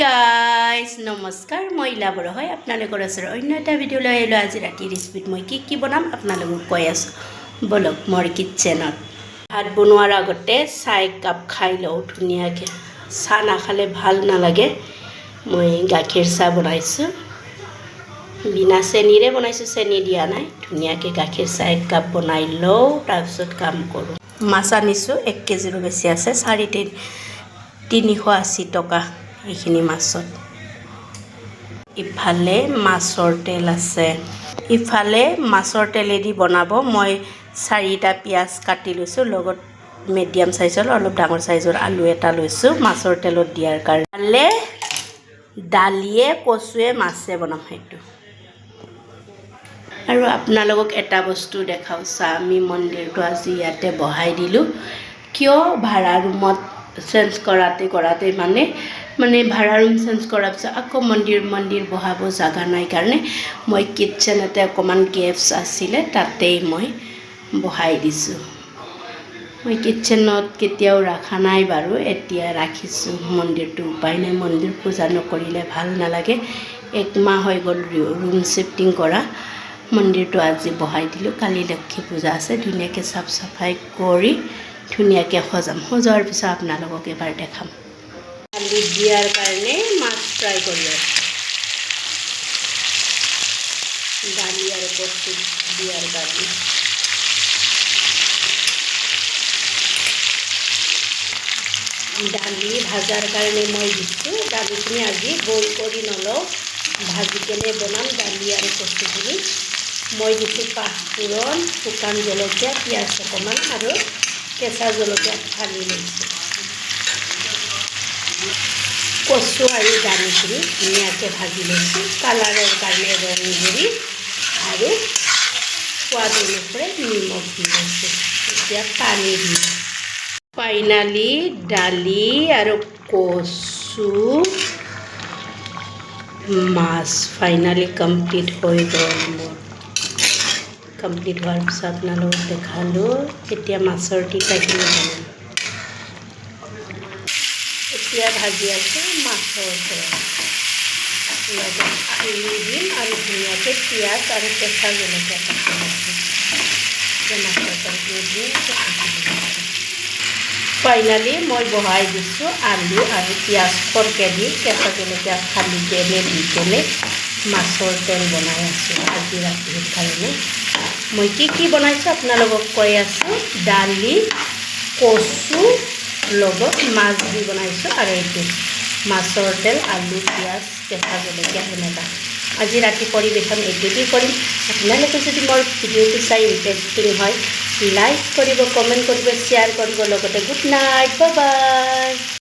guys নমস্কাৰ মই ইলাবৰ হয় আপোনালোকৰ ওচৰত অন্য এটা ভিডিঅ' লৈ আহিলোঁ আজি ৰাতি ৰেচিপিত মই কি বনাম আপোনালোকক কৈ আছোঁ বলক মোৰ কিটচেনত ভাত বনোৱাৰ আগতে চাহ একাপ খাই লওঁ ধুনীয়াকৈ চাহ নাখালে ভাল নালাগে মই গাখীৰ চাহ বনাইছোঁ বিনা চেনিৰে বনাইছোঁ চেনি দিয়া নাই ধুনীয়াকৈ গাখীৰ চাহ একাপ বনাই লওঁ তাৰপিছত কাম কৰোঁ মাছ আনিছোঁ 1 কেজিৰো বেছি আছে 380 টকা এইখিনি মাছত ইফালে মাছৰ তেল আছে ইফালে মাছৰ তেলেদি বনাব মই 4টা পিয়াজ কাটি লৈছোঁ লগত মিডিয়াম সাইজৰ অলপ ডাঙৰ সাইজৰ আলু এটা লৈছোঁ মাছৰ তেলত দিয়াৰ কাৰণে দালিয়ে কচুৱে মাছে বনাম সেইটো আৰু আপোনালোকক এটা বস্তু দেখাও আমি মন্দিৰটো আজি ইয়াতে বহাই দিলোঁ কিয় ভাড়া ৰুমত চেঞ্জ কৰাতে মানে ভাড়া ৰুম চেঞ্জ কৰাৰ পিছত আকৌ মন্দিৰ বহাব জাগা নাই কাৰণে মই কিটচেনতে অকমান গেপছ আছিলে তাতেই মই বহাই দিছোঁ মই কিটচেনত কেতিয়াও ৰাখা নাই বাৰু এতিয়া ৰাখিছোঁ মন্দিৰটো উপায় নাই মন্দিৰ পূজা নকৰিলে ভাল নালাগে 1 মাহ হৈ গ'ল ৰুম শিফটিং কৰা মন্দিৰটো আজি বহাই দিলোঁ কালি লক্ষ্মী পূজা আছে ধুনীয়াকৈ সাফ সাফাই কৰি ধুনীয়াকৈ সজোৱাৰ পিছত আপোনালোকক এবাৰ দেখাম আলু দিয়াৰ কাৰণে মাছ ফ্ৰাই কৰি আছোঁ দালি আৰু কচু দিয়াৰ কাৰণে দালি ভাজাৰ কাৰণে মই দিছোঁ দালিখিনি আজি বইল কৰি নলওঁ ভাজি কেনে বনাম দালি আৰু কচুখিনি মই দিছোঁ পাঁচফোৰণ শুকান জলকীয়া পিঁয়াজ অকণমান আৰু কেঁচা জলকীয়া ফালি লৈছোঁ কচু আৰু দালিখিনি ধুনীয়াকৈ ভাজি লৈছোঁ কালাৰৰ কাৰণে ৰং গুড়ি আৰু সোৱাদ অনুসৰি নিমখ দি লৈছোঁ এতিয়া পানী দি ফাইনালি দালি আৰু কচু মাছ ফাইনালি কমপ্লিট হৈ গ'ল মোৰ কমপ্লিট হোৱাৰ পিছত আপোনালোকক দেখালোঁ এতিয়া মাছৰ তিতাখিনি বনাম এতিয়া ভাজি আছোঁ মাছৰ লগত চুলি দিম আৰু ধুনীয়াকৈ পিঁয়াজ আৰু কেঁচা জলকীয়া কাটি লৈছোঁ মাছৰ তৰকাৰী ফাইনালি মই বহাই দিছোঁ আলু আৰু পিঁয়াজ সৰহকৈ দি কেঁচা জলকীয়া ফালি কেনে দি কেনে মাছৰ তেল বনাই আছোঁ আজি ৰাতিৰ কাৰণে মই কি বনাইছোঁ আপোনালোকক কৈ আছোঁ দালি কচু লগত মাছ দি বনাইছোঁ আৰু এইটো মাছৰ তেল আলু পিঁয়াজ কেঁচা জলকীয়া এনেকুৱা আজি ৰাতি পৰিৱেশন এইটো দি কৰিম আপোনালোকে যদি মোৰ ভিডিঅ'টো চাই ইণ্টাৰেষ্টিং হয় লাইক কৰিব কমেণ্ট কৰিব শ্বেয়াৰ কৰিব লগতে গুড নাইট বাই বাই